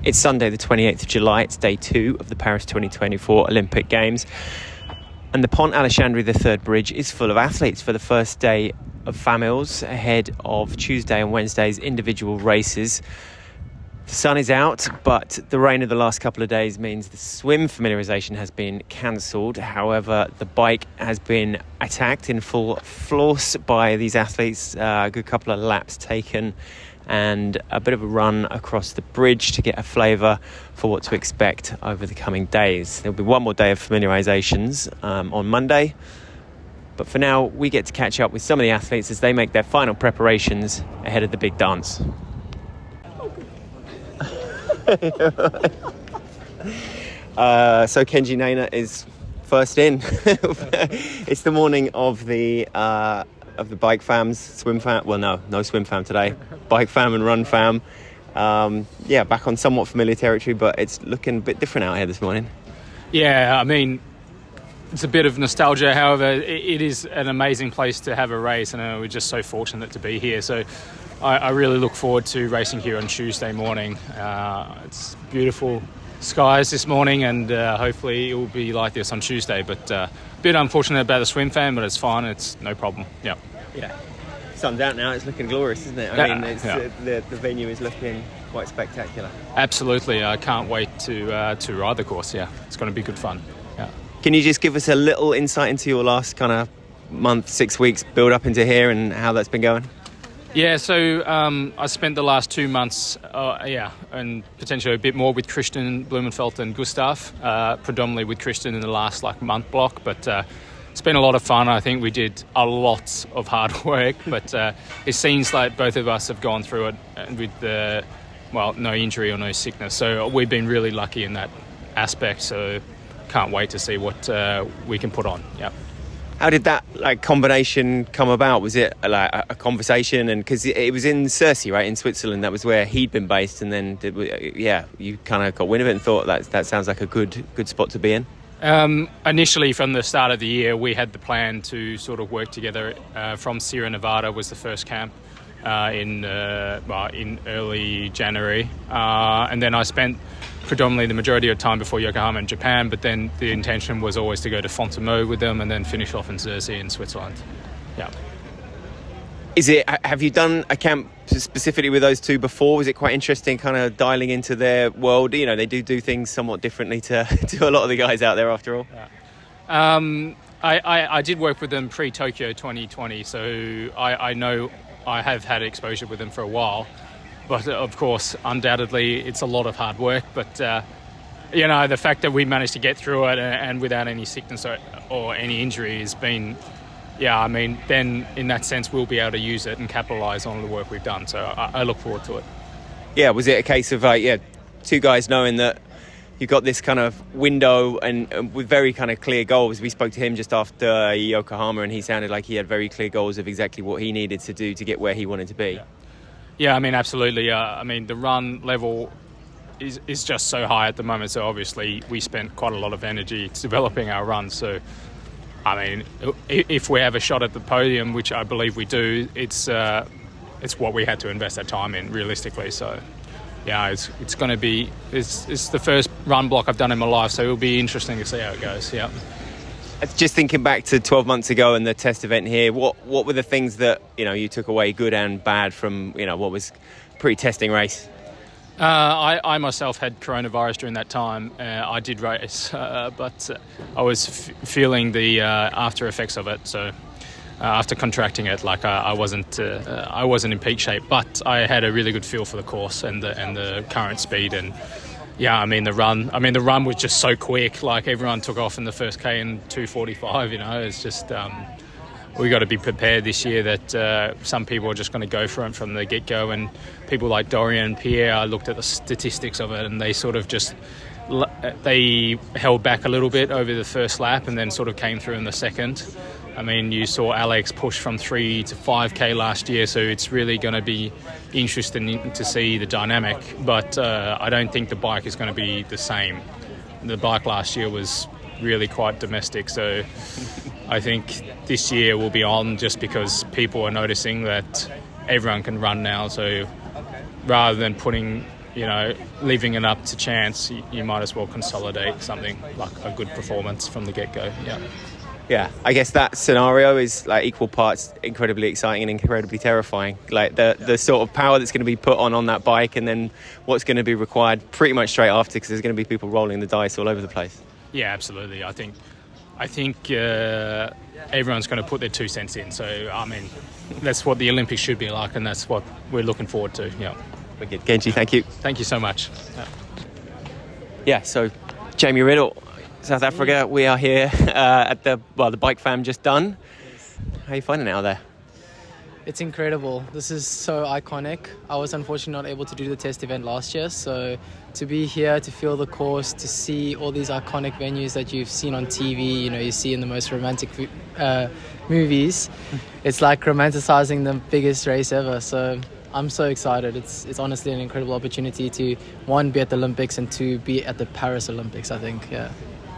It's Sunday the 28th of July, it's day 2 of the Paris 2024 Olympic Games, and the Pont Alexandre III bridge is full of athletes for the first day of famils ahead of Tuesday and Wednesday's individual races. The sun is out, but the rain of the last couple of days means the swim familiarisation has been cancelled. However, the bike has been attacked in full force by these athletes. A good couple of laps taken and a bit of a run across the bridge to get a flavour for what to expect over the coming days. There'll be one more day of familiarisations on Monday, but for now we get to catch up with some of the athletes as they make their final preparations ahead of the big dance. So Kenji Nener is first in. It's the morning of the bike fams, swim fam. Well, no swim fam today. Bike fam and run fam. Back on somewhat familiar territory, but it's looking a bit different out here this morning. Yeah, I mean, it's a bit of nostalgia. However, it is an amazing place to have a race, and we're just so fortunate to be here. So I really look forward to racing here on Tuesday morning. It's beautiful skies this morning, and hopefully it will be like this on Tuesday. But a bit unfortunate about the swim fan, but it's fine. It's no problem. Yeah. Sun's out now. It's looking glorious, isn't it? The venue is looking quite spectacular. Absolutely. I can't wait to ride the course. Yeah, it's going to be good fun. Yeah. Can you just give us a little insight into your last kind of month, 6 weeks build up into here and how that's been going? Yeah, so I spent the last 2 months, and potentially a bit more with Christian Blumenfeld and Gustav, predominantly with Christian in the last month block, but it's been a lot of fun. I think we did a lot of hard work, but it seems like both of us have gone through it with no injury or no sickness, so we've been really lucky in that aspect, so can't wait to see what we can put on. Yeah. How did that combination come about? Was it a conversation? And because it was in Cercy, right, in Switzerland, that was where he'd been based, and then you kind of got wind of it and thought that sounds like a good spot to be in. Initially, from the start of the year, we had the plan to sort of work together. From Sierra Nevada was the first camp in early January, and then I spent predominantly the majority of time before Yokohama in Japan, but then the intention was always to go to Fontenay with them and then finish off in Cercy in Switzerland. Yeah. Have you done a camp specifically with those two before? Was it quite interesting kind of dialing into their world? You know, they do things somewhat differently to a lot of the guys out there after all. Yeah. I did work with them pre-Tokyo 2020, so I know I have had exposure with them for a while. But of course, undoubtedly, it's a lot of hard work. But, the fact that we managed to get through it and without any sickness or any injury has been, then in that sense, we'll be able to use it and capitalise on the work we've done. So I look forward to it. Yeah, was it a case of, two guys knowing that you got this kind of window and with very kind of clear goals? We spoke to him just after Yokohama and he sounded like he had very clear goals of exactly what he needed to do to get where he wanted to be. Yeah, absolutely. The run level is just so high at the moment. So obviously we spent quite a lot of energy developing our run. So, if we have a shot at the podium, which I believe we do, it's what we had to invest our time in, realistically. So, yeah, it's going to be it's the first run block I've done in my life. So it'll be interesting to see how it goes. Yeah. Just thinking back to 12 months ago and the test event here, what were the things that you took away, good and bad, from what was pre-testing race? I myself had coronavirus during that time. I did race, but I was feeling the after effects of it. So after contracting it, I wasn't in peak shape, but I had a really good feel for the course and the current speed and. Yeah, the run was just so quick. Everyone took off in the first K in 2:45. It's just we got to be prepared this year that some people are just going to go for it from the get-go. And people like Dorian and Pierre, I looked at the statistics of it, and they sort of they held back a little bit over the first lap, and then sort of came through in the second. You saw Alex push from 3 to 5K last year, so it's really going to be interesting to see the dynamic. But I don't think the bike is going to be the same. The bike last year was really quite domestic, so I think this year will be on just because people are noticing that everyone can run now. So rather than putting leaving it up to chance, you might as well consolidate something like a good performance from the get-go. Yeah, I guess that scenario is like equal parts incredibly exciting and incredibly terrifying. Like the sort of power that's going to be put on that bike, and then what's going to be required pretty much straight after, because there's going to be people rolling the dice all over the place. Yeah, absolutely. I think everyone's going to put their 2 cents in. So, I mean, that's what the Olympics should be like, and that's what we're looking forward to. Yeah. Wicked. Kenji, thank you. Thank you so much. Yeah, so Jamie Riddle, South Africa, we are here at the bike fam just done. How are you finding it out there? It's incredible. This is so iconic. I was unfortunately not able to do the test event last year, so to be here, to feel the course, to see all these iconic venues that you've seen on TV, you see in the most romantic movies, it's like romanticizing the biggest race ever. So I'm so excited. It's honestly an incredible opportunity to, 1, be at the Olympics, and 2, be at the Paris Olympics, I think, yeah.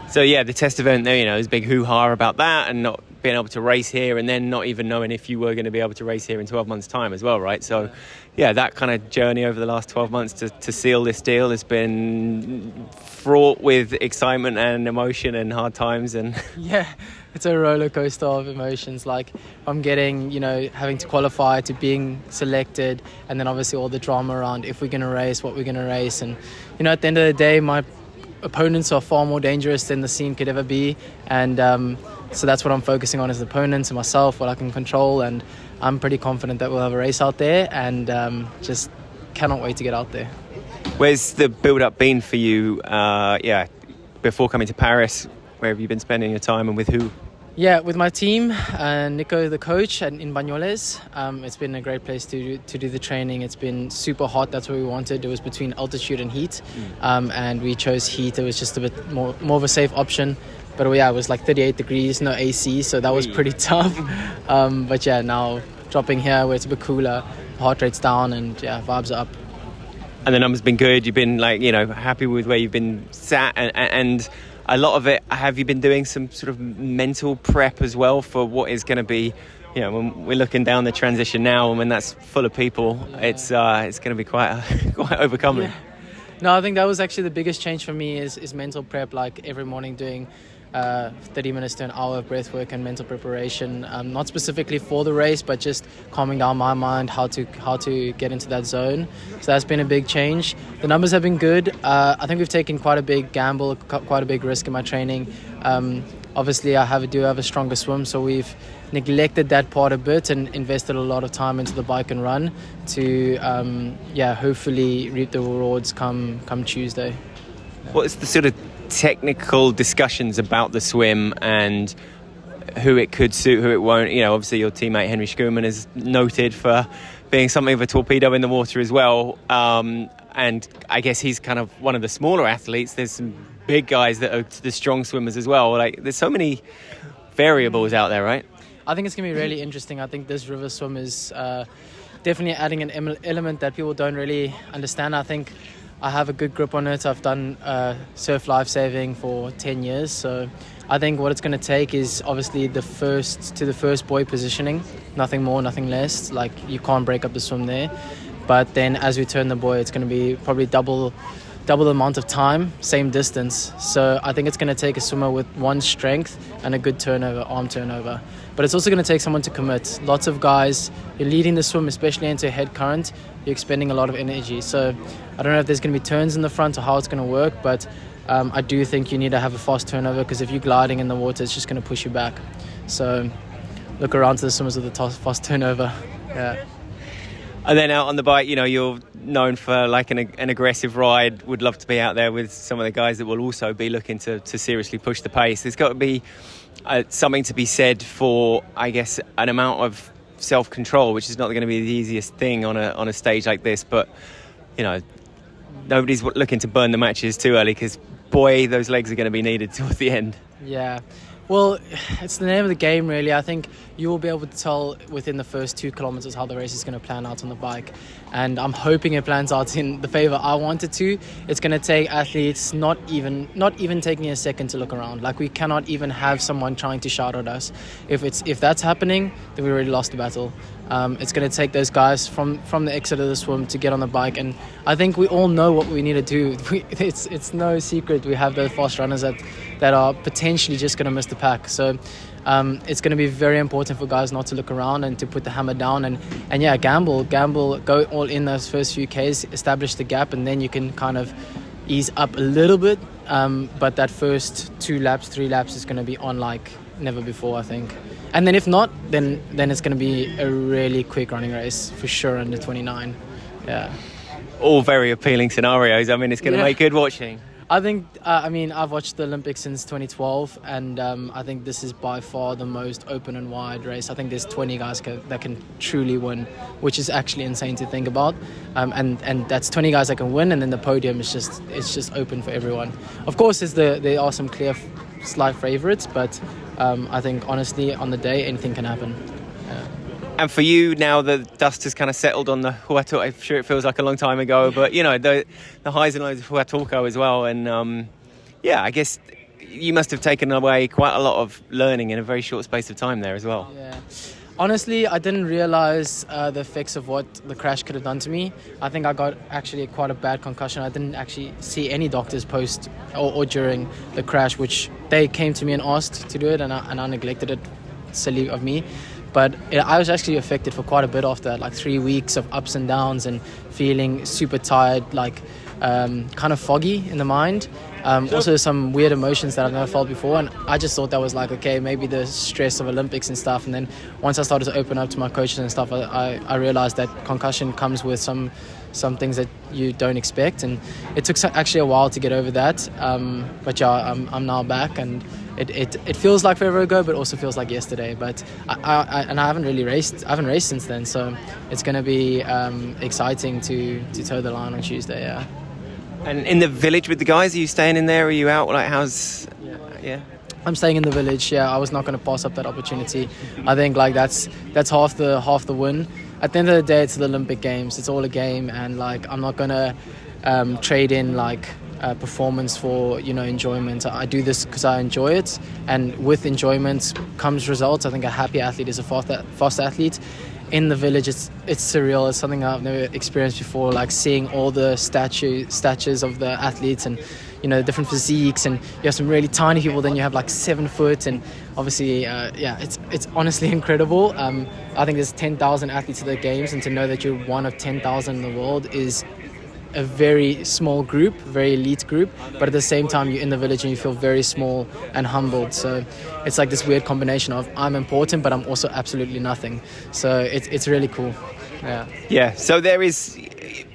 So yeah, the test event there, there's a big hoo-ha about that, and not being able to race here, and then not even knowing if you were going to be able to race here in 12 months' time as well, right? So yeah, that kind of journey over the last 12 months to seal this deal has been fraught with excitement and emotion and hard times. And yeah, it's a roller coaster of emotions. Like I'm getting, having to qualify, to being selected, and then obviously all the drama around if we're going to race, what we're going to race. And, at the end of the day, my opponents are far more dangerous than the scene could ever be. And so that's what I'm focusing on, is the opponents and myself, what I can control. And I'm pretty confident that we'll have a race out there, and just cannot wait to get out there. Where's the build-up been for you, before coming to Paris? Where have you been spending your time, and with who? Yeah, with my team, Nico, the coach, and in Bagnoles. It's been a great place to do the training. It's been super hot. That's what we wanted. It was between altitude and heat, and we chose heat. It was just a bit more of a safe option. But yeah, it was like 38 degrees, no AC, so that was pretty tough. But yeah, now dropping here where it's a bit cooler, heart rate's down, and yeah, vibes are up. And the numbers been good. You've been happy with where you've been sat, and a lot of it. Have you been doing some sort of mental prep as well for what is going to be, when we're looking down the transition now, and when that's full of people, it's going to be quite overcoming. Yeah. No, I think that was actually the biggest change for me is mental prep. Like every morning doing 30 minutes to an hour of breath work and mental preparation, not specifically for the race, but just calming down my mind, how to get into that zone. So that's been a big change. The numbers have been good. I think we've taken quite a big gamble, quite a big risk in my training. Obviously, I do have a stronger swim, so we've neglected that part a bit and invested a lot of time into the bike and run to, hopefully reap the rewards come Tuesday. What's the sort of technical discussions about the swim and who it could suit, who it won't? Obviously your teammate Henry Schoeman is noted for being something of a torpedo in the water as well, and I guess he's kind of one of the smaller athletes. There's some big guys that are the strong swimmers as well. Like there's so many variables out there, right? I think it's going to be really interesting. I think this river swim is definitely adding an element that people don't really understand. I think I have a good grip on it. I've done surf lifesaving for 10 years. So I think what it's going to take is obviously the first buoy positioning. Nothing more, nothing less. Like you can't break up the swim there. But then as we turn the buoy, it's going to be probably double the amount of time, same distance. So I think it's going to take a swimmer with one strength and a good arm turnover. But it's also going to take someone to commit. Lots of guys, you're leading the swim, especially into a head current, you're expending a lot of energy. So I don't know if there's going to be turns in the front or how it's going to work, but I do think you need to have a fast turnover, because if you're gliding in the water, it's just going to push you back. So look around to the swimmers with a fast turnover. Yeah. And then out on the bike, you're known for like an aggressive ride. Would love to be out there with some of the guys that will also be looking to seriously push the pace. There's got to be something to be said for, I guess, an amount of self-control, which is not going to be the easiest thing on a stage like this. But, nobody's looking to burn the matches too early, because, boy, those legs are going to be needed towards the end. Yeah. Well, it's the name of the game, really. I think you will be able to tell within the first 2 kilometers how the race is going to plan out on the bike. And I'm hoping it plans out in the favor I want it to. It's going to take athletes not even taking a second to look around. Like, we cannot even have someone trying to shout at us. If that's happening, then we already lost the battle. It's going to take those guys from the exit of the swim to get on the bike, and I think we all know what we need to do. It's no secret we have those fast runners that are potentially just going to miss the pack. So it's going to be very important for guys not to look around and to put the hammer down and yeah, gamble, go all in those first few Ks, establish the gap, and then you can kind of ease up a little bit. But that first 2 laps, 3 laps is going to be on like never before, I think. And then if not, then it's going to be a really quick running race for sure under 29. Yeah. All very appealing scenarios. I mean, it's going to make good watching. I think, I've watched the Olympics since 2012, and I think this is by far the most open and wide race. I think there's 20 guys that can truly win, which is actually insane to think about. And that's 20 guys that can win, and then the podium is just open for everyone. Of course, there are some clear slight favourites, but I think honestly on the day anything can happen. Yeah. And for you, now the dust has kind of settled on the Huatulco, I'm sure it feels like a long time ago, but you know, the highs and lows of Huatulco as well, and I guess you must have taken away quite a lot of learning in a very short space of time there as well. Yeah. Honestly, I didn't realise the effects of what the crash could have done to me. I think I got actually quite a bad concussion. I didn't actually see any doctors post or during the crash, which they came to me and asked to do it, and I neglected it. Silly of me. But I was actually affected for quite a bit after that, like 3 weeks of ups and downs and feeling super tired, like kind of foggy in the mind. Also some weird emotions that I've never felt before, and I just thought that was like, okay, maybe the stress of Olympics and stuff. And then once I started to open up to my coaches and stuff, I realized that concussion comes with some things that you don't expect, and it took actually a while to get over that. But yeah, I'm now back, and it feels like forever ago, but also feels like yesterday. But I haven't really raced. I haven't raced since then, so it's going to be exciting to toe the line on Tuesday. Yeah. And in the village with the guys, are you staying in there? Are you out? Like, how's? Yeah. I'm staying in the village. Yeah, I was not going to pass up that opportunity. I think like that's half the win. At the end of the day, it's the Olympic Games. It's all a game, and like I'm not going to trade in like performance for enjoyment. I do this because I enjoy it, and with enjoyment comes results. I think a happy athlete is a fast athlete. In the village, it's surreal. It's something I've never experienced before, like seeing all the statures of the athletes, and different physiques, and you have some really tiny people, then you have like 7 foot, and obviously it's honestly incredible. I think there's 10,000 athletes at the games, and to know that you're one of 10,000 in the world is a very small group, very elite group, but at the same time you're in the village and you feel very small and humbled. So it's like this weird combination of I'm important, but I'm also absolutely nothing. So it's really cool. Yeah. So there is,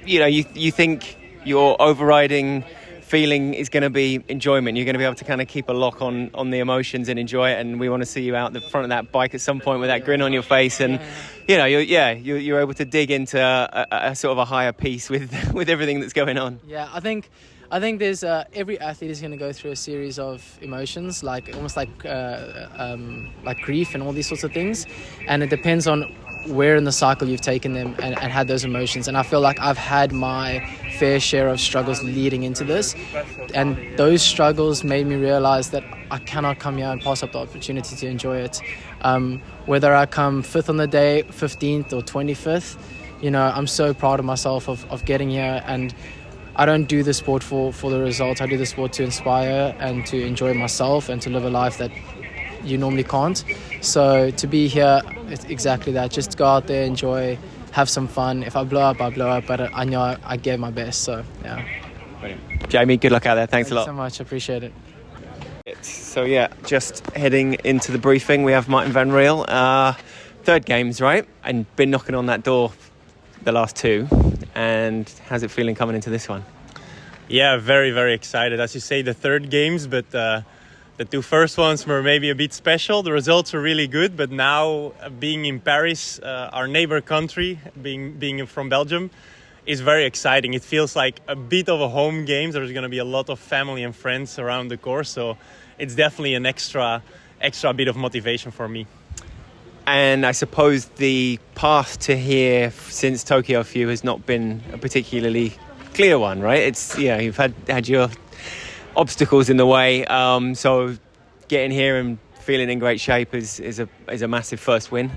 you think your overriding feeling is going to be enjoyment. You're going to be able to kind of keep a lock on the emotions and enjoy it, and we want to see you out the front of that bike at some point with that grin on your face, and you're able to dig into a sort of a higher piece with everything that's going on. Yeah, I think there's every athlete is going to go through a series of emotions, like almost like grief and all these sorts of things, and it depends on where in the cycle you've taken them and had those emotions. And I feel like I've had my fair share of struggles leading into this, and those struggles made me realize that I cannot come here and pass up the opportunity to enjoy it. Whether I come 5th on the day, 15th or 25th, I'm so proud of myself of getting here, and I don't do the sport for the results. I do the sport to inspire and to enjoy myself and to live a life that you normally can't. So to be here, it's exactly that. Just go out there, enjoy, have some fun. If I blow up, I blow up, but I know I gave my best. So yeah. Brilliant. Jamie, good luck out there. Thanks a lot. So much. Appreciate it. So just heading into the briefing, we have Marten van Riel, 3rd games, right? And been knocking on that door the last 2. And how's it feeling coming into this one? Yeah, very, very excited. As you say, the 3rd games, but the 2 first ones were maybe a bit special. The results were really good, but now being in Paris, our neighbor country, being from Belgium, is very exciting. It feels like a bit of a home game. There's going to be a lot of family and friends around the course, so it's definitely an extra bit of motivation for me. And I suppose the path to here since Tokyo for you has not been a particularly clear one, right? It's you've had your obstacles in the way, so getting here and feeling in great shape is a massive first win.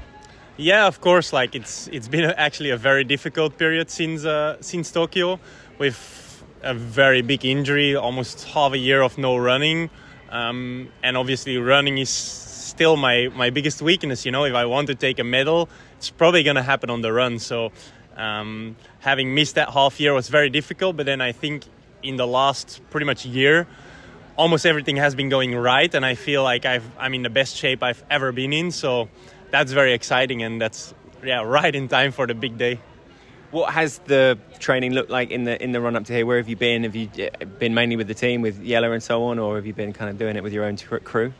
Yeah, of course. Like it's been actually a very difficult period since Tokyo, with a very big injury, almost half a year of no running, and obviously running is still my biggest weakness. You know, if I want to take a medal, it's probably going to happen on the run. So having missed that half year was very difficult. But then I think in the last pretty much year, almost everything has been going right, and I feel like I'm in the best shape I've ever been in. So that's very exciting, and that's right in time for the big day. What has the training looked like in the run up to here? Where have you been? Have you been mainly with the team, with Jelle and so on, or have you been kind of doing it with your own crew?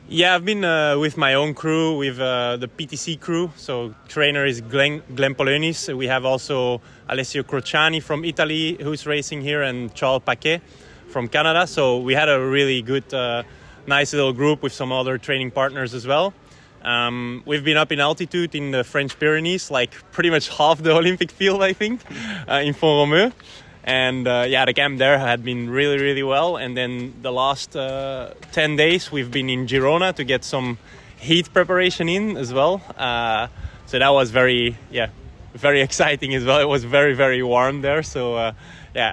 Yeah, I've been with my own crew, with the PTC crew. So trainer is Glenn Polonis. We have also Alessio Crociani from Italy who's racing here, and Charles Paquet from Canada. So we had a really good, nice little group with some other training partners as well. We've been up in altitude in the French Pyrenees, like pretty much half the Olympic field, I think, in Font-Romeu. And the camp there had been really, really well. And then the last 10 days, we've been in Girona to get some heat preparation in as well. So that was very exciting as well. It was very, very warm there. So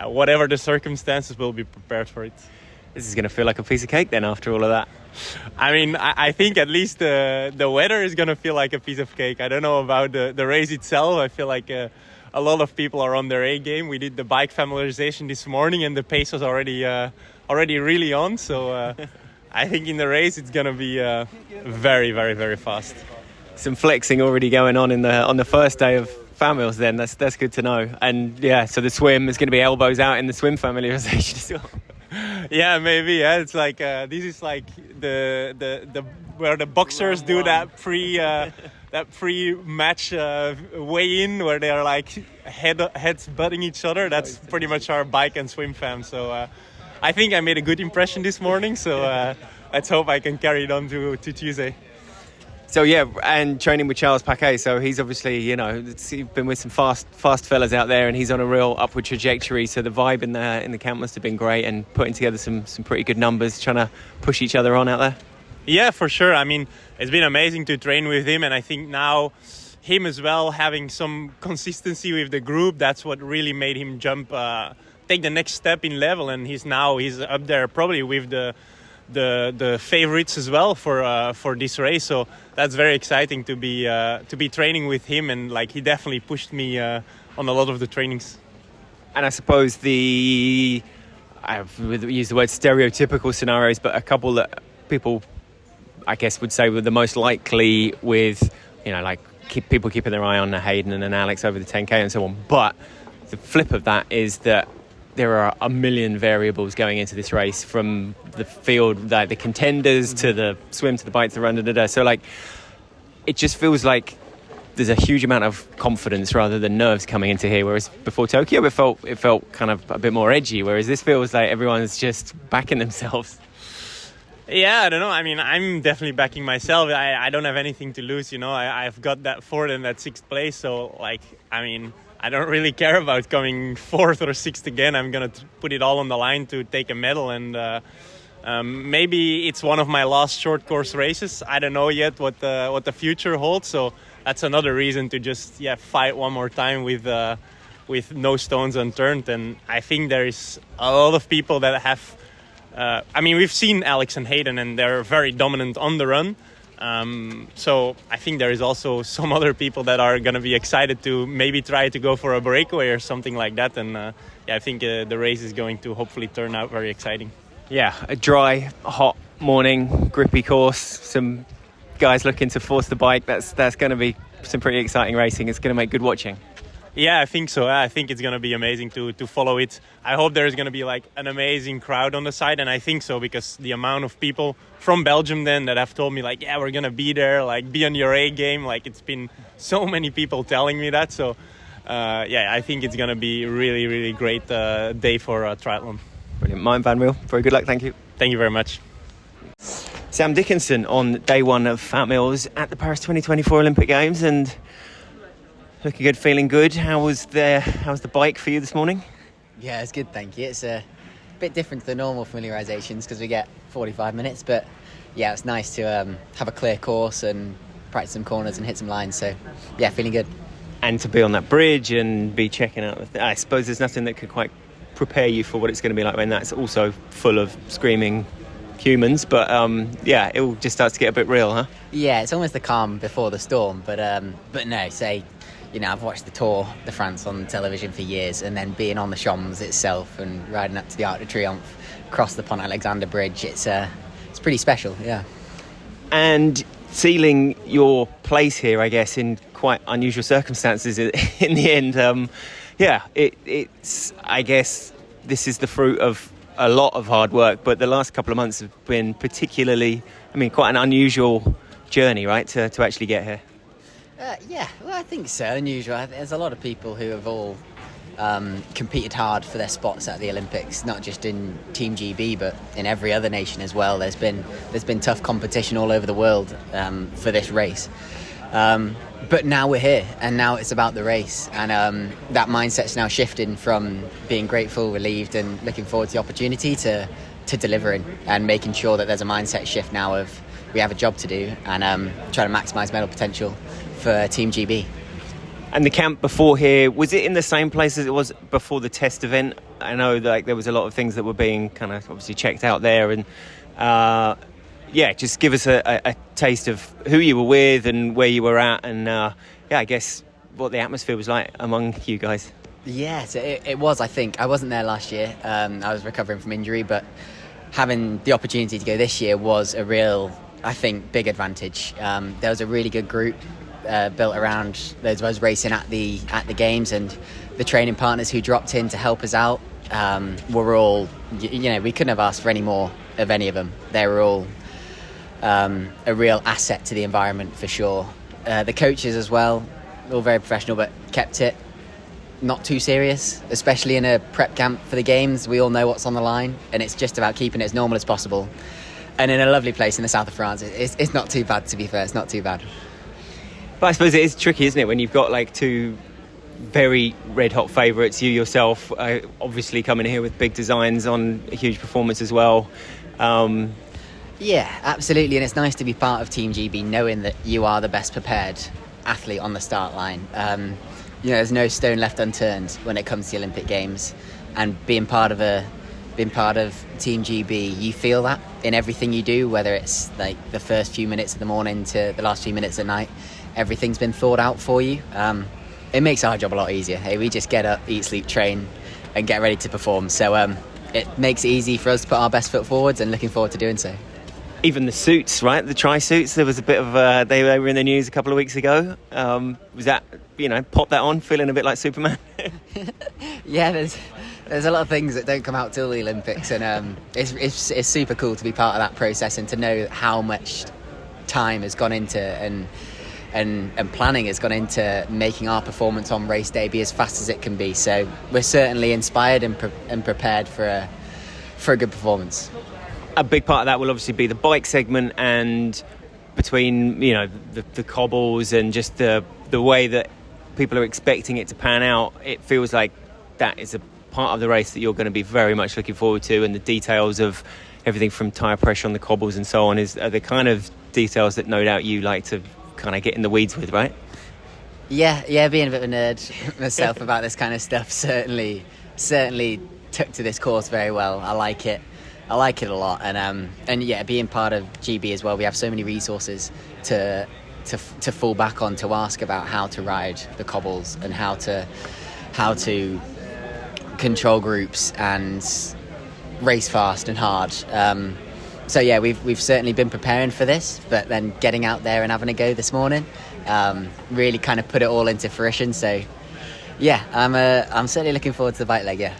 whatever the circumstances, we'll be prepared for it. This is going to feel like a piece of cake then after all of that. I mean, I think at least the weather is going to feel like a piece of cake. I don't know about the race itself. I feel like a lot of people are on their A game. We did the bike familiarization this morning, and the pace was already really on. So I think in the race it's going to be very, very, very fast. Some flexing already going on on the first day of Famils then. That's good to know. And yeah, so the swim is going to be elbows out in the swim familiarization as well. Yeah, maybe. Yeah, it's like this is like the where the boxers do that pre-match weigh-in where they are like heads butting each other. That's pretty much our bike and swim fam. So I think I made a good impression this morning. So let's hope I can carry it on to Tuesday. So yeah, and training with Charles Paquet. So he's obviously, he's been with some fast fellas out there, and he's on a real upward trajectory. So the vibe in the camp must have been great, and putting together some pretty good numbers, trying to push each other on out there. Yeah, for sure. I mean, it's been amazing to train with him, and I think now him as well having some consistency with the group. That's what really made him take the next step in level, and he's up there probably with the favorites as well for this race. So that's very exciting to be training with him, and like he definitely pushed me on a lot of the trainings. And I suppose I've used the word stereotypical scenarios, but a couple that people I guess would say were the most likely with people keeping their eye on Hayden and Alex over the 10k and so on. But the flip of that is that there are a million variables going into this race, from the field, the contenders, to the swim, to the bike, to the run. So like, it just feels like there's a huge amount of confidence rather than nerves coming into here. Whereas before Tokyo, it felt kind of a bit more edgy. Whereas this feels like everyone's just backing themselves. Yeah, I don't know. I mean, I'm definitely backing myself. I don't have anything to lose. I've got that fourth and that sixth place. So like, I mean, I don't really care about coming fourth or sixth again. I'm going to put it all on the line to take a medal. And maybe it's one of my last short course races. I don't know yet what the future holds. So that's another reason to just fight one more time with no stones unturned. And I think there is a lot of people that have... we've seen Alex and Hayden, and they're very dominant on the run. So I think there is also some other people that are going to be excited to maybe try to go for a breakaway or something like that. And I think the race is going to hopefully turn out very exciting. Yeah, a dry, hot morning, grippy course. Some guys looking to force the bike. That's going to be some pretty exciting racing. It's going to make good watching. Yeah, I think so. I think it's going to be amazing to follow it. I hope there's going to be like an amazing crowd on the side, and I think so, because the amount of people from Belgium then that have told me like, yeah, we're going to be there, like be on your A game. Like, it's been so many people telling me that. So I think it's going to be really, really great day for triathlon. Brilliant. Mine, Van Riel. Very good luck. Thank you. Thank you very much. Sam Dickinson on day one of Famils at the Paris 2024 Olympic Games, and looking good, feeling good. How's the bike for you this morning? Yeah, it's good, thank you. It's a bit different to the normal familiarizations because we get 45 minutes, but yeah, it's nice to have a clear course and practice some corners and hit some lines. So, yeah, feeling good. And to be on that bridge and be checking out, I suppose there's nothing that could quite prepare you for what it's going to be like when that's also full of screaming humans. But yeah, it all just starts to get a bit real, huh? Yeah, it's almost the calm before the storm. But no, say, I've watched the Tour de France on television for years, and then being on the Champs itself and riding up to the Arc de Triomphe, across the Pont Alexander Bridge, it's pretty special, yeah. And sealing your place here, I guess, in quite unusual circumstances in the end. It's I guess this is the fruit of a lot of hard work, but the last couple of months have been particularly, quite an unusual journey, right, to actually get here. Yeah, well, I think so. Unusual. There's a lot of people who have all competed hard for their spots at the Olympics, not just in Team GB, but in every other nation as well. There's been tough competition all over the world for this race. But now we're here, and now it's about the race, and that mindset's now shifting from being grateful, relieved, and looking forward to the opportunity to delivering and making sure that there's a mindset shift now of we have a job to do and try to maximise medal potential for Team GB. And the camp before here, was it in the same place as it was before the test event? I know there was a lot of things that were being kind of obviously checked out there, and just give us a taste of who you were with and where you were at, and I guess what the atmosphere was like among you guys. Yes, it was. I think I wasn't there last year. I was recovering from injury, but having the opportunity to go this year was a real, I think, big advantage. There was a really good group built around those of us racing at the games, and the training partners who dropped in to help us out were all, we couldn't have asked for any more of any of them. They were all a real asset to the environment for sure. The coaches as well, all very professional, but kept it not too serious, especially in a prep camp for the games. We all know what's on the line, and it's just about keeping it as normal as possible. And in a lovely place in the south of France, it's not too bad, to be fair. It's not too bad. But I suppose it is tricky, isn't it, when you've got like two very red-hot favourites, you yourself obviously coming here with big designs on a huge performance as well. Yeah, absolutely, and it's nice to be part of Team GB knowing that you are the best prepared athlete on the start line. There's no stone left unturned when it comes to the Olympic Games, and being part of Team GB, you feel that in everything you do, whether it's like the first few minutes of the morning to the last few minutes at night. Everything's been thought out for you. It makes our job a lot easier. Hey, we just get up, eat, sleep, train, and get ready to perform. So it makes it easy for us to put our best foot forwards, and looking forward to doing so. Even the suits, right? The tri-suits, there was a bit of... they were in the news a couple of weeks ago. Was that, pop that on, feeling a bit like Superman? Yeah, there's a lot of things that don't come out till the Olympics, and it's super cool to be part of that process and to know how much time has gone into and planning has gone into making our performance on race day be as fast as it can be. So we're certainly inspired and prepared for a good performance. A big part of that will obviously be the bike segment, and between the cobbles and just the way that people are expecting it to pan out, it feels like that is a part of the race that you're going to be very much looking forward to, and the details of everything from tyre pressure on the cobbles and so on are the kind of details that no doubt you like to kind of get in the weeds with, right? Yeah, being a bit of a nerd myself about this kind of stuff certainly took to this course very well. I like it a lot, and yeah, being part of GB as well, we have so many resources to fall back on, to ask about how to ride the cobbles and how to control groups and race fast and hard. So yeah, we've certainly been preparing for this, but then getting out there and having a go this morning really kind of put it all into fruition. So yeah, I'm certainly looking forward to the bike leg. Yeah.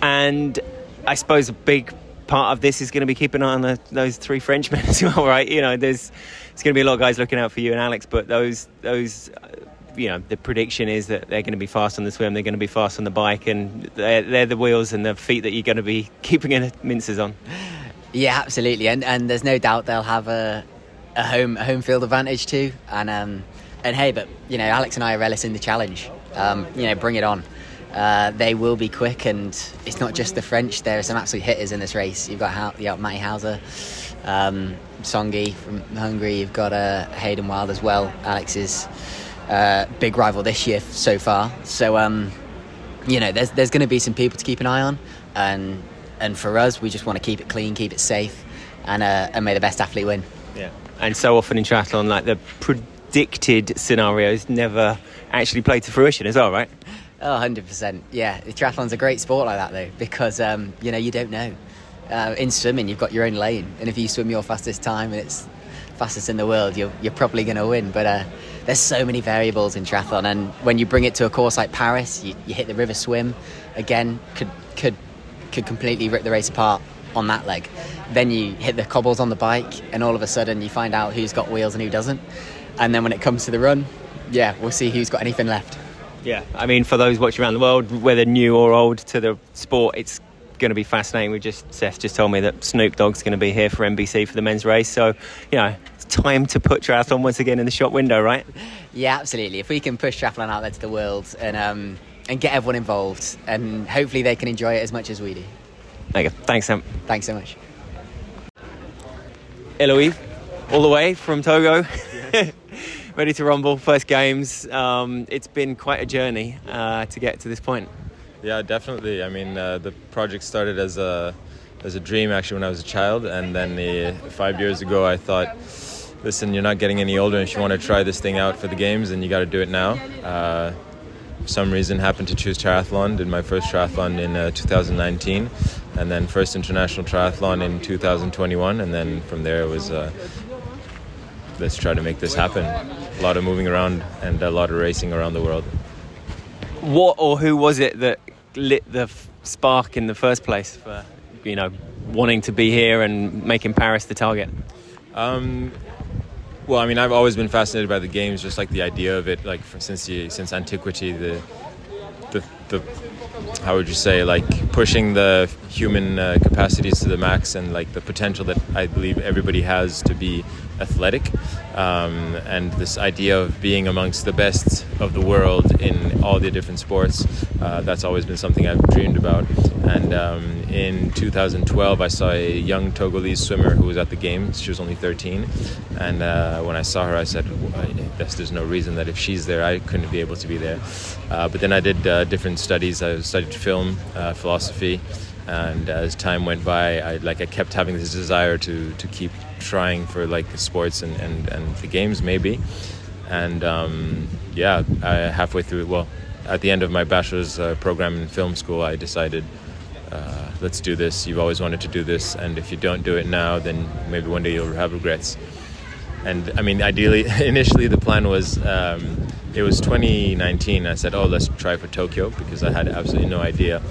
And I suppose a big part of this is going to be keeping an eye on those three Frenchmen as well, right? There's going to be a lot of guys looking out for you and Alex, but those the prediction is that they're going to be fast on the swim, they're going to be fast on the bike, and they're the wheels and the feet that you're going to be keeping in minces on. Yeah, absolutely, and there's no doubt they'll have a home field advantage too, and hey, but Alex and I are relising the challenge. Bring it on. They will be quick, and it's not just the French. There are some absolute hitters in this race. You've got Matty Hauser, Songi from Hungary. You've got Hayden Wild as well, Alex's big rival this year so far. So there's going to be some people to keep an eye on, and for us, we just want to keep it clean, keep it safe, and may the best athlete win. Yeah. And so often in triathlon, like the predicted scenarios never actually play to fruition as well, right? Oh, 100%. Yeah, triathlon's a great sport like that, though, because, you don't know. In swimming, you've got your own lane, and if you swim your fastest time and it's fastest in the world, you're probably going to win. But there's so many variables in triathlon, and when you bring it to a course like Paris, you hit the river swim, again, could completely rip the race apart on that leg. Then you hit the cobbles on the bike, and all of a sudden you find out who's got wheels and who doesn't. And then when it comes to the run, we'll see who's got anything left. Yeah, I mean, for those watching around the world, whether new or old to the sport, it's going to be fascinating. Seth just told me that Snoop Dogg's going to be here for NBC for the men's race. So, it's time to put triathlon once again in the shop window, right? Yeah, absolutely. If we can push triathlon out there to the world and get everyone involved, and hopefully they can enjoy it as much as we do. There you go. Thanks, Sam. Thanks so much. ELOI, all the way from Togo. Ready to rumble, first games. It's been quite a journey to get to this point. Yeah, definitely. I mean, the project started as a dream actually when I was a child, and then 5 years ago I thought, listen, you're not getting any older, and if you want to try this thing out for the games, then you got to do it now. For some reason, happened to choose triathlon. Did my first triathlon in 2019, and then first international triathlon in 2021, and then from there it was let's try to make this happen. A lot of moving around and a lot of racing around the world. What or who was it that lit the spark in the first place for, wanting to be here and making Paris the target? Well, I mean, I've always been fascinated by the games, just like the idea of it, like since antiquity, the how would you say, like pushing the human capacities to the max, and like the potential that I believe everybody has to be athletic, and this idea of being amongst the best of the world in all the different sports, that's always been something I've dreamed about. And in 2012 I saw a young Togolese swimmer who was at the games. She was only 13, and when I saw her I said, there's no reason that if she's there I couldn't be able to be there. But then I did different studies. I studied film, philosophy, and as time went by I kept having this desire to keep trying for like the sports and the games maybe. And halfway through, at the end of my bachelor's program in film school, I decided, let's do this. You've always wanted to do this, and if you don't do it now, then maybe one day you'll have regrets. And I mean, ideally, initially the plan was, it was 2019. I said, let's try for Tokyo, because I had absolutely no idea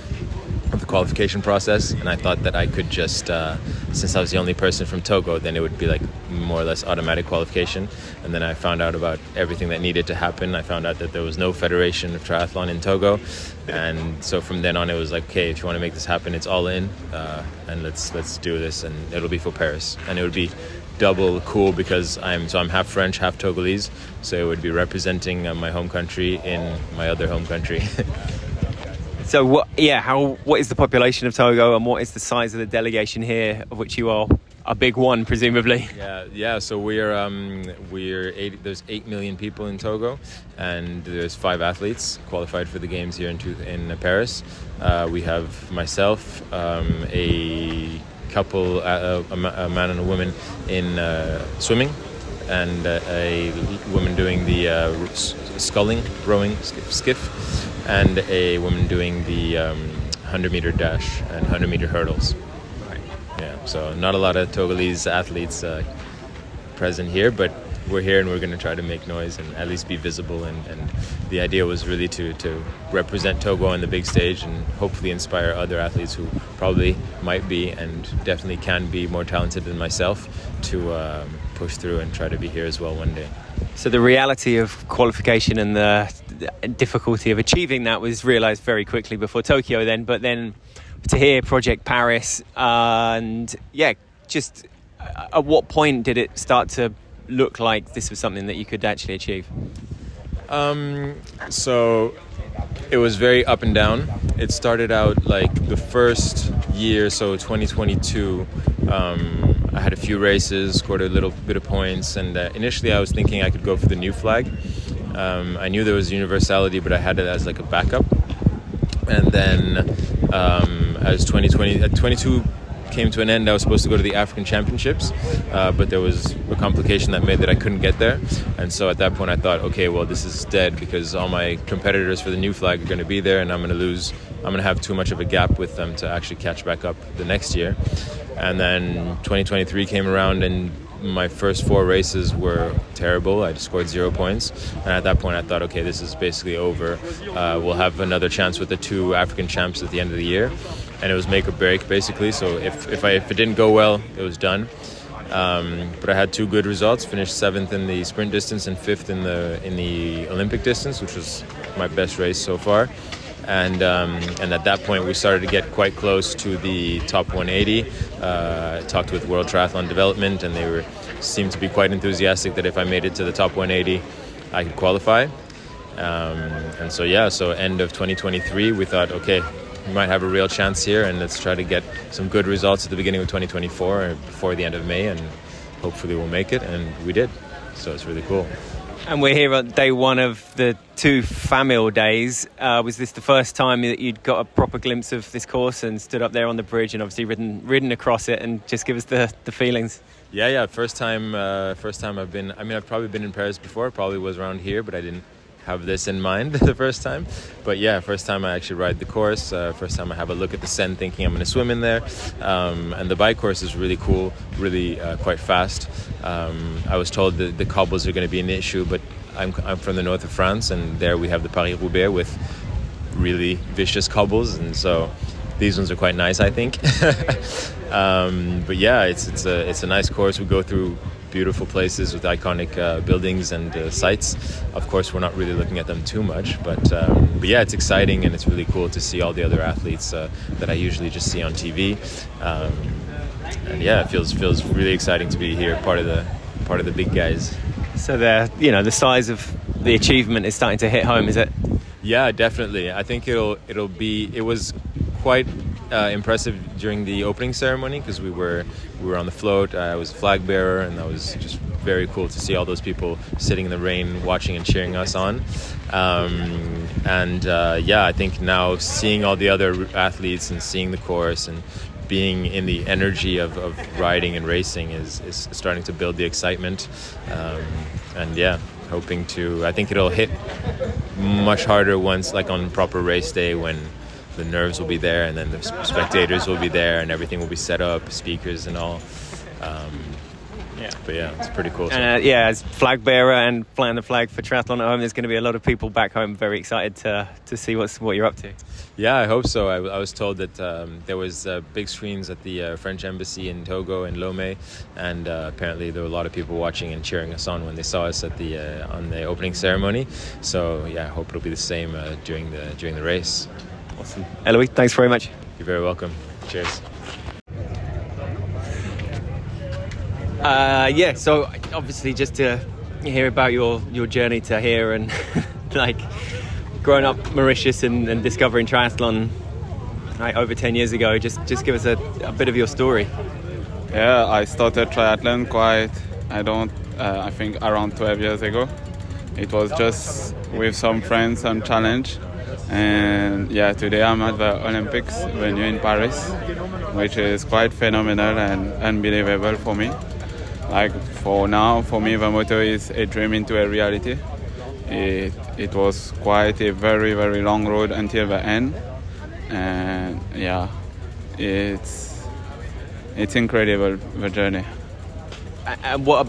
of the qualification process, and I thought that I could just, since I was the only person from Togo, then it would be like more or less automatic qualification. And then I found out about everything that needed to happen. I found out that there was no federation of triathlon in Togo, and so from then on it was like, okay, if you want to make this happen, it's all in, and let's do this, and it'll be for Paris, and it would be double cool because I'm half French, half Togolese, so it would be representing my home country in my other home country. So what is the population of Togo, and what is the size of the delegation here, of which you are a big one, presumably? Yeah. So we're 80, there's 8 million people in Togo, and there's 5 athletes qualified for the games here in Paris. We have myself, a couple, a man and a woman in swimming, and a woman doing the sculling, rowing skiff, and a woman doing the 100-meter dash and 100-meter hurdles. Right. Yeah, so not a lot of Togolese athletes present here, but we're here and we're going to try to make noise and at least be visible. And the idea was really to represent Togo on the big stage and hopefully inspire other athletes who probably might be and definitely can be more talented than myself to push through and try to be here as well one day. So the reality of qualification and the difficulty of achieving that was realised very quickly before Tokyo then, but then to hear Project Paris, and just at what point did it start to look like this was something that you could actually achieve? So It was very up and down. It started out like the first year, so 2022, I had a few races, scored a little bit of points, and initially I was thinking I could go for the new flag. I knew there was universality, but I had it as like a backup. And then as 22 came to an end, I was supposed to go to the African Championships, but there was a complication that made that I couldn't get there. And so at that point I thought, okay, well, this is dead because all my competitors for the new flag are going to be there, and I'm going to have too much of a gap with them to actually catch back up the next year. And then 2023 came around, and my first 4 races were terrible. I just scored 0 points, and at that point I thought, okay, this is basically over. We'll have another chance with the 2 African champs at the end of the year, and it was make or break basically. So if it didn't go well, it was done. But I had 2 good results. Finished 7th in the sprint distance and 5th in the Olympic distance, which was my best race so far. And at that point we started to get quite close to the top 180. I talked with World Triathlon Development, and they seemed to be quite enthusiastic that if I made it to the top 180 I could qualify. And so end of 2023 we thought, okay, we might have a real chance here, and let's try to get some good results at the beginning of 2024 or before the end of May, and hopefully we'll make it. And we did, so it's really cool. And we're here on day 1 of the 2 FAMIL days. Was this the first time that you'd got a proper glimpse of this course and stood up there on the bridge and obviously ridden across it? And just give us the feelings. Yeah. First time I've been. I mean, I've probably been in Paris before. Probably was around here, but I didn't have this in mind the first time. But yeah, first time I actually ride the course. First time I have a look at the Seine, thinking I'm going to swim in there. And the bike course is really cool, really quite fast. I was told that the cobbles are going to be an issue, but I'm from the north of France, and there we have the Paris-Roubaix with really vicious cobbles, and so these ones are quite nice, I think. But yeah, it's a nice course. We go through beautiful places with iconic buildings and sites. Of course, we're not really looking at them too much, but yeah, it's exciting, and it's really cool to see all the other athletes that I usually just see on TV. And yeah, it feels really exciting to be here, part of the big guys. So the size of the achievement is starting to hit home, is it? Yeah, definitely. I think it was quite impressive during the opening ceremony, because we were on the float. I was a flag bearer, and that was just very cool to see all those people sitting in the rain watching and cheering us on. I think now seeing all the other athletes and seeing the course and being in the energy of riding and racing is starting to build the excitement. I think it'll hit much harder once, like on proper race day, when the nerves will be there, and then the spectators will be there, and everything will be set up, speakers and all. But yeah, it's pretty cool. As flag bearer and flying the flag for triathlon at home, there's going to be a lot of people back home very excited to see what you're up to. Yeah, I hope so. I was told that there was big screens at the French embassy in Togo and Lomé, and apparently there were a lot of people watching and cheering us on when they saw us at on the opening ceremony. So yeah, I hope it'll be the same during the race. Awesome. ELOI, thanks very much. You're very welcome. Cheers. So obviously just to hear about your journey to here, and like growing up Mauritius and discovering triathlon like over 10 years ago, just give us a bit of your story. Yeah, I started triathlon I think around 12 years ago. It was just with some friends, some challenge. And yeah, today I'm at the Olympics venue in Paris, which is quite phenomenal and unbelievable for me. Like for now, for me, the motto is a dream into a reality. It was quite a very, very long road until the end. And yeah, it's incredible, the journey. And what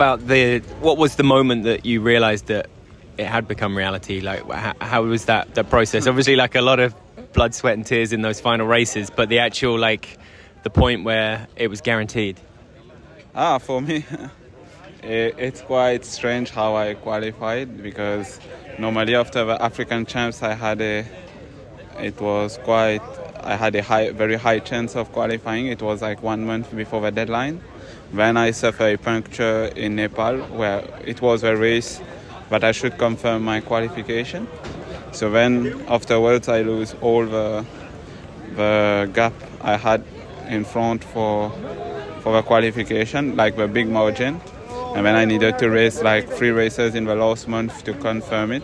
was the moment that you realized that it had become reality? Like, how was that process? Obviously, like a lot of blood, sweat and tears in those final races, but the actual, like, the point where it was guaranteed. For me, it's quite strange how I qualified, because normally after the African champs I had a very high chance of qualifying. It was like 1 month before the deadline. Then I suffered a puncture in Nepal, where it was a race but I should confirm my qualification. So then afterwards I lose all the gap I had in front for the qualification, like the big margin. And then I needed to race like 3 races in the last month to confirm it.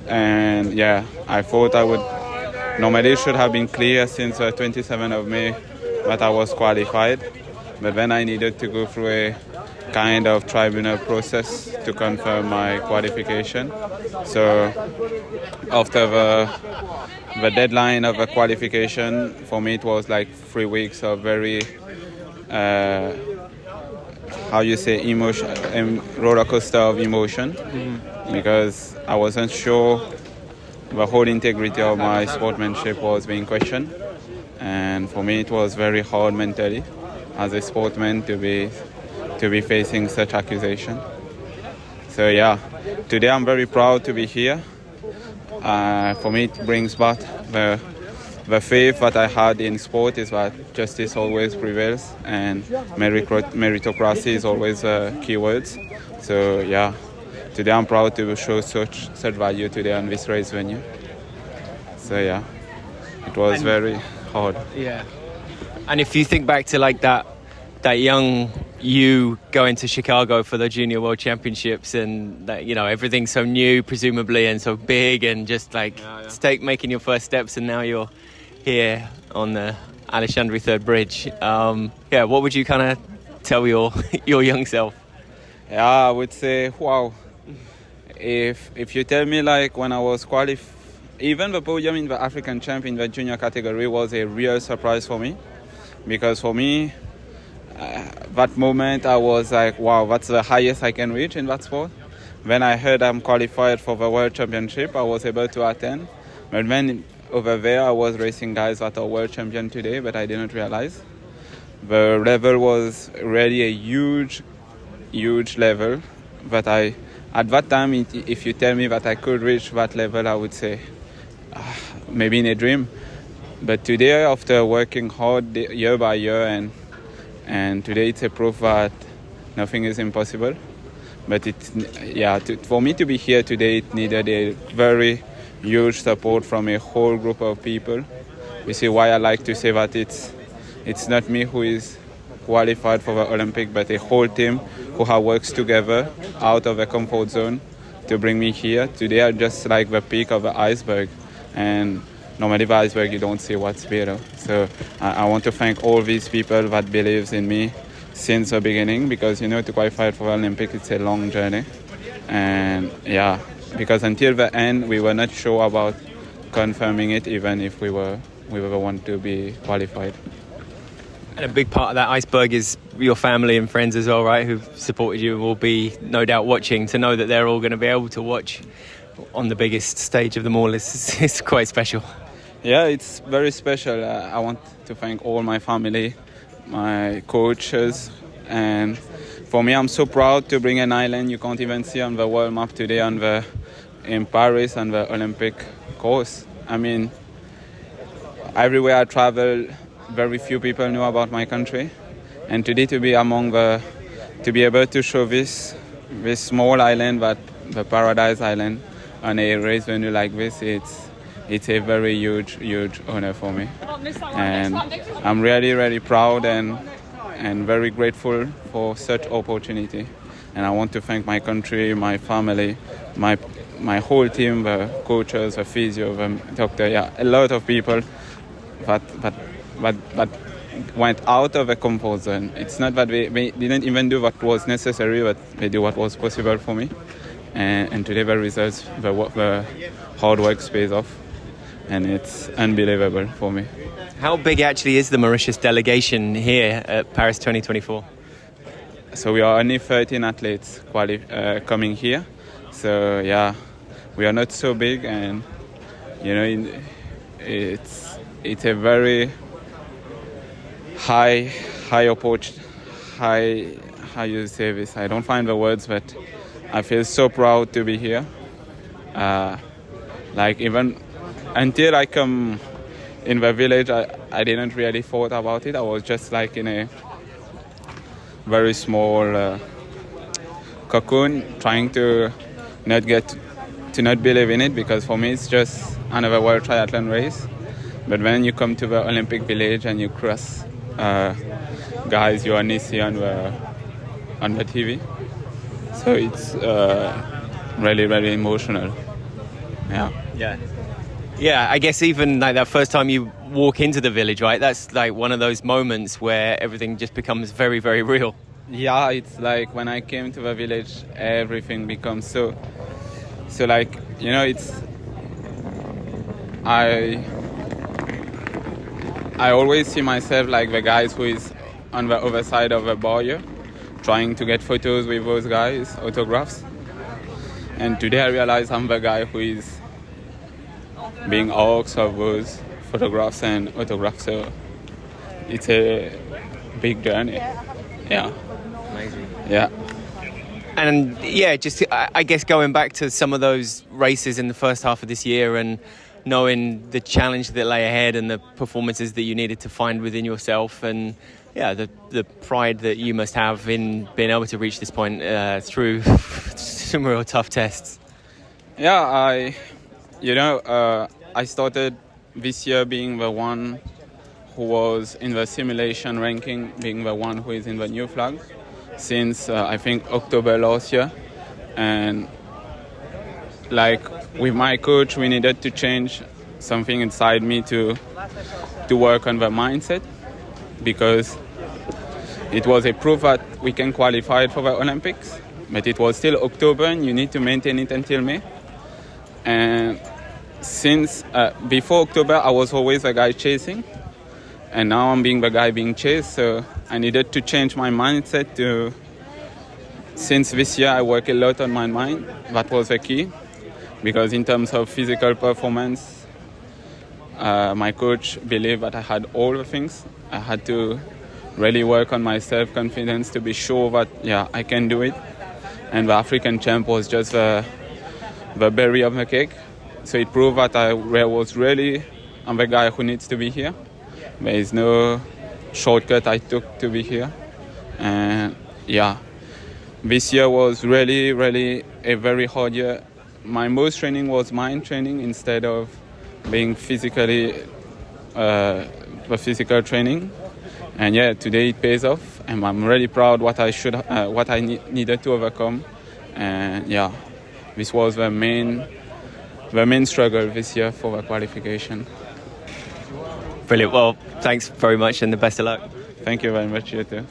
And yeah, I thought I would, normally it should have been clear since the 27th of May that I was qualified. But then I needed to go through a kind of tribunal process to confirm my qualification. So after the deadline of the qualification, for me it was like 3 weeks of very roller coaster of emotion, because I wasn't sure the whole integrity of my sportsmanship was being questioned. And for me it was very hard mentally as a sportsman to be facing such accusation. So yeah, today I'm very proud to be here. For me it brings back the faith that I had in sport, is that justice always prevails and meritocracy is always key words. So yeah, today I'm proud to show such value today on this race venue. So yeah, it was very hard. Yeah. And if you think back to like that young you going to Chicago for the Junior World Championships, and that, you know, everything's so new presumably and so big, and just like making your first steps, and now you're here on the Alexandre Third Bridge. What would you kind of tell your young self? Yeah, I would say, wow. If you tell me like when I was qualified, even the podium in the African Champ in the junior category was a real surprise for me, because for me, that moment I was like, wow, that's the highest I can reach in that sport. When I heard I'm qualified for the World Championship, I was able to attend. But then over there, I was racing guys that are world champion today, but I didn't realize. The level was really a huge level. But at that time, if you tell me that I could reach that level, I would say maybe in a dream. But today, after working hard year by year, and today it's a proof that nothing is impossible. But for me to be here today, it needed a very huge support from a whole group of people. You see why I like to say that it's not me who is qualified for the Olympic, but a whole team who have worked together out of the comfort zone to bring me here. Today I'm just like the peak of the iceberg, and normally the iceberg you don't see what's below. So I want to thank all these people that believes in me since the beginning, because to qualify for the Olympic it's a long journey. And yeah, because until the end we were not sure about confirming it, even if we were the one to be qualified. And a big part of that iceberg is your family and friends as well, right, who've supported you and will be no doubt watching. To know that they're all going to be able to watch on the biggest stage of them all is quite special. Yeah, it's very special. I want to thank all my family, my coaches, and for me I'm so proud to bring an island you can't even see on the world map today in Paris on the Olympic course. I mean, everywhere I travel, very few people knew about my country, and today to be to be able to show this small island, but the Paradise Island, on a race venue like this, it's a very huge honor for me, and I'm really proud and very grateful for such opportunity. And I want to thank my country, my family, my whole team, the coaches, the physio, the doctor, a lot of people that went out of the comfort zone. It's not that they didn't even do what was necessary, but they do what was possible for me. And today the results, the hard work pays off, and it's unbelievable for me. How big actually is the Mauritius delegation here at Paris 2024? So we are only 13 athletes coming here. So yeah, we are not so big, and it's a very high approach. How you say this? I don't find the words, but I feel so proud to be here. Like even until I come in the village, I didn't really thought about it. I was just like in a very small cocoon, trying to not get to not believe in it, because for me it's just another World Triathlon race. But when you come to the Olympic Village and you cross guys you only see on the TV, so it's really, really emotional. Yeah, I guess even like that first time you walk into the village, right? That's like one of those moments where everything just becomes very, very real. Yeah, it's like when I came to the village, everything becomes so like, you know, it's I always see myself like the guys who is on the other side of the barrier, trying to get photos with those guys, autographs. And today I realize I'm the guy who is being asked of those photographs and autographs. So it's a big journey. Yeah. Amazing. Yeah. And yeah, just I guess going back to some of those races in the first half of this year and knowing the challenge that lay ahead and the performances that you needed to find within yourself, and yeah, the pride that you must have in being able to reach this point through some real tough tests. Yeah, I started this year being the one who was in the simulation ranking, being the one who is in the new flag since I think October last year. And like with my coach, we needed to change something inside me to work on the mindset, because it was a proof that we can qualify for the Olympics, but it was still October and you need to maintain it until May. And since before October, I was always the guy chasing, and now I'm being the guy being chased. So I needed to change my mindset to, since this year I work a lot on my mind. That was the key, because in terms of physical performance, my coach believed that I had all the things. I had to really work on my self-confidence to be sure that, yeah, I can do it. And the African champ was just the berry of the cake. So it proved that I'm the guy who needs to be here. There is no shortcut I took to be here. And yeah, this year was really, really a very hard year. My most training was mind training instead of being physically the physical training. And yeah, today it pays off, and I'm really proud what I needed to overcome. And yeah, this was the main struggle this year for the qualification. Brilliant. Well, thanks very much and the best of luck. Thank you very much, you too.